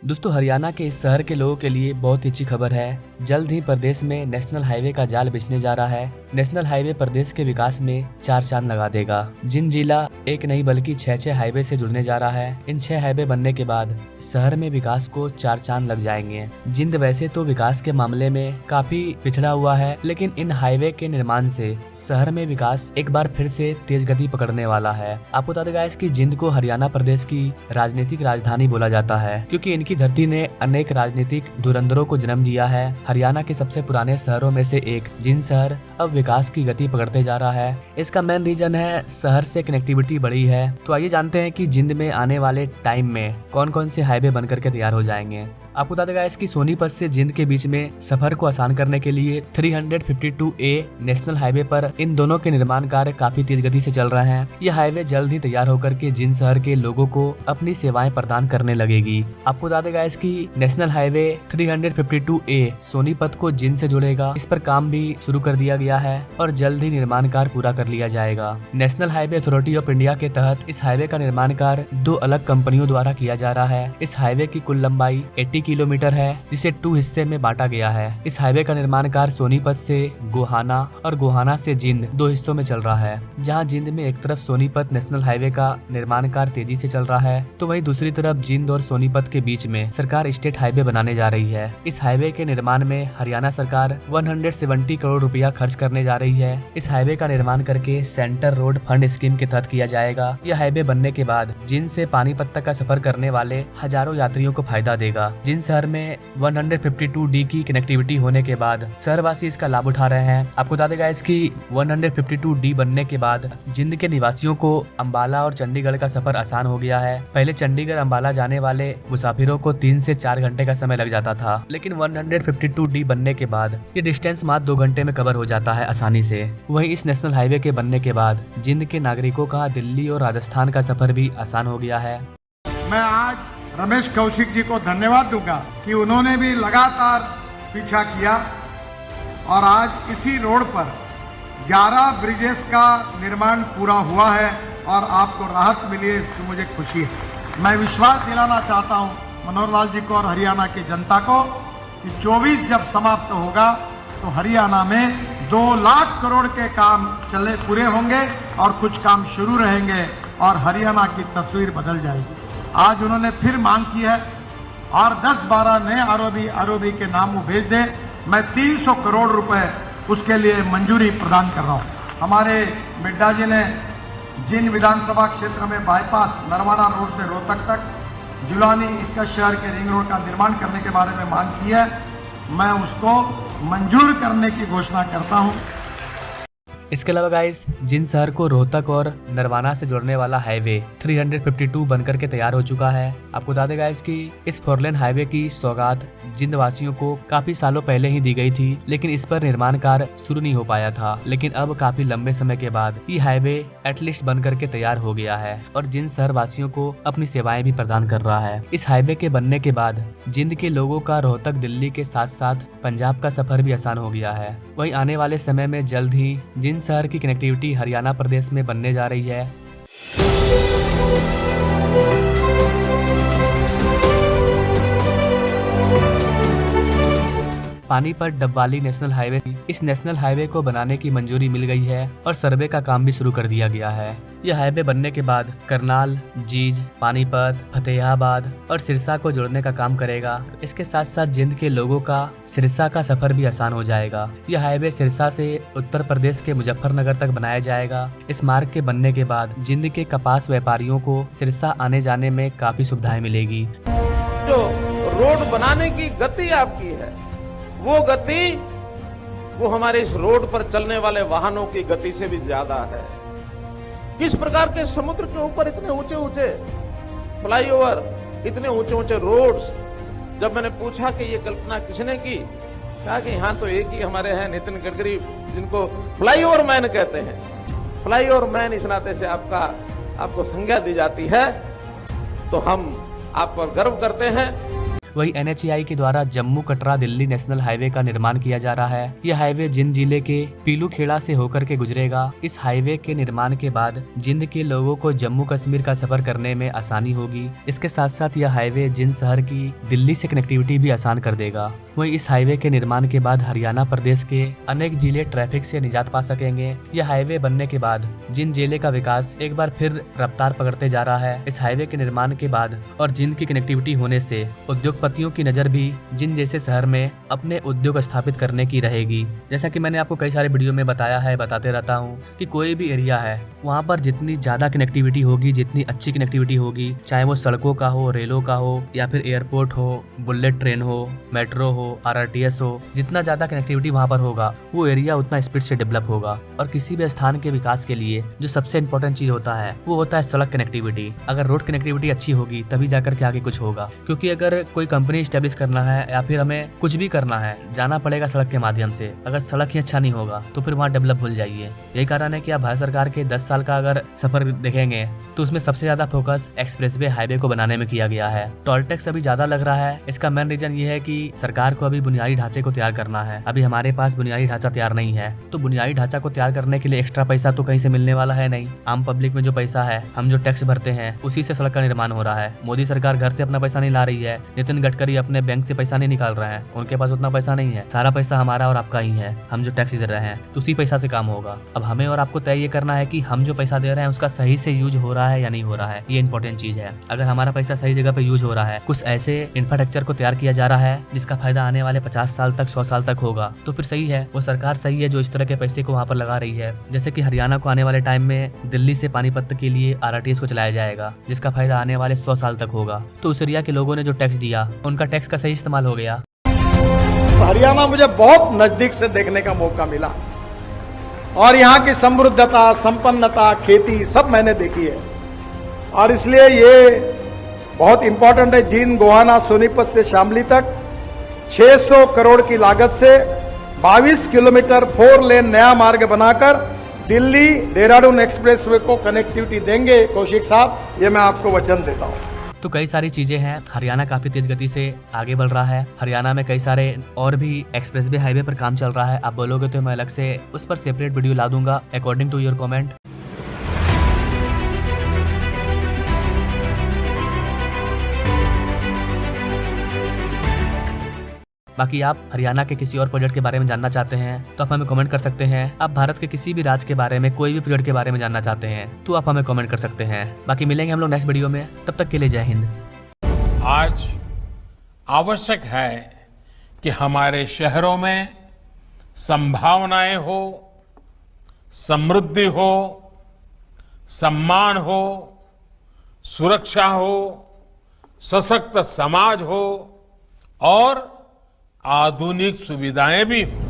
दोस्तों, हरियाणा के इस शहर के लोगों के लिए बहुत ही अच्छी खबर है। जल्द ही प्रदेश में नेशनल हाईवे का जाल बिछने जा रहा है। नेशनल हाईवे प्रदेश के विकास में 4 चांद लगा देगा। जिंद जिला एक नहीं बल्कि 6 हाईवे से जुड़ने जा रहा है। इन 6 हाईवे बनने के बाद शहर में विकास को 4 चांद लग जाएंगे। जिंद वैसे तो विकास के मामले में काफी पिछड़ा हुआ है, लेकिन इन हाईवे के निर्माण से शहर में विकास एक बार फिर से तेज गति पकड़ने वाला है। आपको बता देगा इसकी जिंद को हरियाणा प्रदेश की राजनीतिक राजधानी बोला जाता है, क्योंकि इनकी धरती ने अनेक राजनीतिक धुरंधरों को जन्म दिया है। हरियाणा के सबसे पुराने शहरों में से एक जिंद शहर अब विकास की गति पकड़ते जा रहा है। इसका मेन रीजन है शहर से कनेक्टिविटी बढ़ी है। तो आइए जानते हैं कि जिंद में आने वाले टाइम में कौन कौन से हाईवे बनकर के तैयार हो जाएंगे। आपको बता देगा इसकी सोनीपत से जिंद के बीच में सफर को आसान करने के लिए 352A नेशनल हाईवे पर इन दोनों के निर्माण कार्य काफी तेज गति से चल रहे हैं। यह हाईवे जल्द ही तैयार होकर के जिंद शहर के लोगों को अपनी सेवाएं प्रदान करने लगेगी। आपको बता देगा इसकी नेशनल हाईवे 352A सोनीपत को जिंद से जुड़ेगा। इस पर काम भी शुरू कर दिया गया है और जल्द ही निर्माण कार्य पूरा कर लिया जाएगा। National highway authority of India के तहत इस हाईवे का निर्माण कार्य 2 अलग कंपनियों द्वारा किया जा रहा है। इस हाईवे की कुल लंबाई 80 किलोमीटर है, जिसे 2 हिस्से में बांटा गया है। इस हाईवे का निर्माण कार्य सोनीपत से गोहाना और गोहाना से जिंद 2 हिस्सों में चल रहा है। जहां जिंद में एक तरफ सोनीपत नेशनल हाईवे का निर्माण कार्य तेजी से चल रहा है, तो वहीं दूसरी तरफ जिंद और सोनीपत के बीच में सरकार स्टेट हाईवे बनाने जा रही है। इस हाईवे के निर्माण में हरियाणा सरकार 170 करोड़ रुपया खर्च करने जा रही है। इस हाईवे का निर्माण करके सेंटर रोड फंड स्कीम के तहत किया जाएगा। यह हाईवे बनने के बाद जिंद से पानीपत तक का सफर करने वाले हजारों यात्रियों को फायदा देगा। जिंद शहर में 152D की कनेक्टिविटी होने के बाद शहरवासी इसका लाभ उठा रहे हैं। आपको बता देगा इसकी 152D बनने के बाद जिंद के निवासियों को अंबाला और चंडीगढ़ का सफर आसान हो गया है। पहले चंडीगढ़ अंबाला जाने वाले मुसाफिरों को 3 से 4 घंटे का समय लग जाता था, लेकिन 152D बनने के बाद ये डिस्टेंस मात्र 2 घंटे में कवर हो जाता है आसानी से। वहीं इस नेशनल हाईवे के बनने के बाद जिंद के नागरिकों का दिल्ली और राजस्थान का सफर भी आसान हो गया है। मैं आज रमेश कौशिक जी को धन्यवाद दूंगा कि उन्होंने भी लगातार पीछा किया और आज इसी रोड पर 11 ब्रिजेस का निर्माण पूरा हुआ है और आपको राहत मिली है, इसकी मुझे खुशी है। मैं विश्वास दिलाना चाहता हूं मनोहर लाल जी को और हरियाणा की जनता को कि 24 जब समाप्त होगा तो हरियाणा में 2 लाख करोड़ के काम पूरे होंगे और कुछ काम शुरू रहेंगे और हरियाणा की तस्वीर बदल जाएगी। आज उन्होंने फिर मांग की है और 10-12 नए आरओबी के नाम वो भेज दे। मैं 300 करोड़ रुपए उसके लिए मंजूरी प्रदान कर रहा हूं। हमारे मिड्डा जी ने जिन विधानसभा क्षेत्र में बाईपास नरवाना रोड से रोहतक तक जुलानी इक्का शहर के रिंग रोड का निर्माण करने के बारे में मांग की है। मैं उसको मंजूर करने की घोषणा करता हूं। इसके अलावा गाइस जिंद शहर को रोहतक और नरवाना से जोड़ने वाला हाईवे 352 बनकर के तैयार हो चुका है। आपको बता देगा इसकी इस 4 लेन हाईवे की सौगात जिंद वासियों को काफी सालों पहले ही दी गई थी, लेकिन इस पर निर्माण कार्य शुरू नहीं हो पाया था। लेकिन अब काफी लंबे समय के बाद ये हाईवे एटलीस्ट बनकर के तैयार हो गया है और जिंद शहर वासियों को अपनी सेवाएं भी प्रदान कर रहा है। इस हाईवे के बनने के बाद जिंद के लोगों का रोहतक दिल्ली के साथ साथ पंजाब का सफर भी आसान हो गया है। वहीं आने वाले समय में जल्द ही जिंद शहर की कनेक्टिविटी हरियाणा प्रदेश में बनने जा रही है। पानीपत डबवाली नेशनल हाईवे, इस नेशनल हाईवे को बनाने की मंजूरी मिल गई है और सर्वे का काम भी शुरू कर दिया गया है। यह हाईवे बनने के बाद करनाल, जीज, पानीपत, फतेहाबाद और सिरसा को जोड़ने का काम करेगा। इसके साथ साथ जिंद के लोगों का सिरसा का सफर भी आसान हो जाएगा। यह हाईवे सिरसा से उत्तर प्रदेश के मुजफ्फरनगर तक बनाया जाएगा। इस मार्ग के बनने के बाद जिंद के कपास व्यापारियों को सिरसा आने जाने में काफी सुविधाएं मिलेगी। जो रोड बनाने की गति आपकी है, वो गति वो हमारे इस रोड पर चलने वाले वाहनों की गति से भी ज्यादा है। किस प्रकार के समुद्र के ऊपर इतने ऊंचे ऊंचे फ्लाईओवर, इतने ऊंचे ऊंचे रोड्स। जब मैंने पूछा कि ये कल्पना किसने की, कहा कि यहाँ तो एक ही हमारे हैं नितिन गडकरी, जिनको फ्लाईओवर मैन कहते हैं। फ्लाईओवर मैन इस नाते से आपको संज्ञा दी जाती है, तो हम आप पर गर्व करते हैं। वही NHAI के द्वारा जम्मू कटरा दिल्ली नेशनल हाईवे का निर्माण किया जा रहा है। यह हाईवे जिंद जिले के पीलूखेड़ा से होकर के गुजरेगा। इस हाईवे के निर्माण के बाद जिंद के लोगों को जम्मू कश्मीर का सफर करने में आसानी होगी। इसके साथ साथ यह हाईवे जिंद शहर की दिल्ली से कनेक्टिविटी भी आसान कर देगा। वहीं इस हाईवे के निर्माण के बाद हरियाणा प्रदेश के अनेक जिले ट्रैफिक से निजात पा सकेंगे। यह हाईवे बनने के बाद जिंद जिले का विकास एक बार फिर रफ्तार पकड़ते जा रहा है। इस हाईवे के निर्माण के बाद और जिंद की कनेक्टिविटी होने से उद्योगपतियों की नजर भी जिंद जैसे शहर में अपने उद्योग स्थापित करने की रहेगी। जैसा कि मैंने आपको कई सारे वीडियो में बताया है, बताते रहता हूँ कि कोई भी एरिया है वहाँ पर जितनी ज्यादा कनेक्टिविटी होगी, जितनी अच्छी कनेक्टिविटी होगी, चाहे वो सड़कों का हो, रेलों का हो, या फिर एयरपोर्ट हो, बुलेट ट्रेन हो, मेट्रो हो, RRTS हो, जितना ज्यादा कनेक्टिविटी वहाँ पर होगा वो एरिया उतना स्पीड से डेवलप होगा। और किसी भी स्थान के विकास के लिए जो सबसे इम्पोर्टेंट चीज होता है वो होता है सड़क कनेक्टिविटी। अगर रोड कनेक्टिविटी अच्छी होगी तभी जाकर के आगे कुछ होगा, क्योंकि अगर कोई कंपनी स्टेब्लिश करना है या फिर हमें कुछ भी करना है जाना पड़ेगा सड़क के माध्यम से। अगर सड़क ही अच्छा नहीं होगा तो फिर वहाँ डेवलप भूल जाइए। यही कारण है कि आप भारत सरकार के 10 साल का अगर सफर देखेंगे तो उसमें सबसे ज्यादा फोकस एक्सप्रेसवे हाईवे को बनाने में किया गया है। टोल टैक्स अभी ज्यादा लग रहा है। इसका मेन रीजन ये है कि सरकार को अभी बुनियादी ढांचे को तैयार करना है। अभी हमारे पास बुनियादी ढांचा तैयार नहीं है, तो बुनियादी ढांचा को तैयार करने के लिए एक्स्ट्रा पैसा तो कहीं से मिलने वाला है नहीं। आम पब्लिक में जो पैसा है, हम जो टैक्स भरते हैं, उसी से सड़क का निर्माण हो रहा है। मोदी सरकार घर से अपना पैसा नहीं ला रही है, नितिन गडकरी अपने बैंक से पैसा नहीं निकाल रहे हैं, उनके पास उतना पैसा नहीं है। सारा पैसा हमारा और आपका ही है। हम जो टैक्स दे रहे हैं तो उसी पैसा से काम होगा। अब हमें और आपको तय ये करना है कि हम जो पैसा दे रहे हैं उसका सही से यूज हो रहा है या नहीं हो रहा है। ये इंपॉर्टेंट चीज है। अगर हमारा पैसा सही जगह पे यूज हो रहा है, कुछ ऐसे इंफ्रास्ट्रक्चर को तैयार किया जा रहा है जिसका फायदा आने वाले 50 साल तक, 100 साल तक होगा, तो फिर सही है। वो सरकार सही है जो इस तरह के पैसे को वहाँ पर लगा रही है। जैसे कि हरियाणा को आने वाले टाइम में दिल्ली से पानीपत के लिए RRTS को चलाया जाएगा, जिसका फायदा आने वाले 100 साल तक होगा। तो उस एरिया के लोगों ने जो टैक्स दिया, उनका टैक्स का सही इस्तेमाल हो गया। हरियाणा मुझे बहुत नजदीक से देखने का मौका मिला और यहाँ की समृद्धता, संपन्नता, खेती सब मैंने देखी है। और इसलिए ये बहुत इंपॉर्टेंट है। जींद, गोहाना, सोनीपत से शामली तक 600 करोड़ की लागत से 22 किलोमीटर 4 लेन नया मार्ग बनाकर दिल्ली देहरादून एक्सप्रेसवे को कनेक्टिविटी देंगे कौशिक साहब, ये मैं आपको वचन देता हूँ। तो कई सारी चीजें हैं। हरियाणा काफी तेज गति से आगे बढ़ रहा है। हरियाणा में कई सारे और भी एक्सप्रेसवे हाईवे पर काम चल रहा है। आप बोलोगे तो मैं अलग से उस पर सेपरेट वीडियो ला दूंगा अकॉर्डिंग टू योर कमेंट। बाकी आप हरियाणा के किसी और प्रोजेक्ट के बारे में जानना चाहते हैं तो आप हमें कमेंट कर सकते हैं। आप भारत के किसी भी राज्य के बारे में, कोई भी प्रोजेक्ट के बारे में जानना चाहते हैं तो आप हमें कमेंट कर सकते हैं। बाकी मिलेंगे हम लोग नेक्स्ट वीडियो में, तब तक के लिए जय हिंद। आज आवश्यक है कि हमारे शहरों में संभावनाएं हो, समृद्धि हो, सम्मान हो, सुरक्षा हो, सशक्त समाज हो और आधुनिक सुविधाएं भी हो।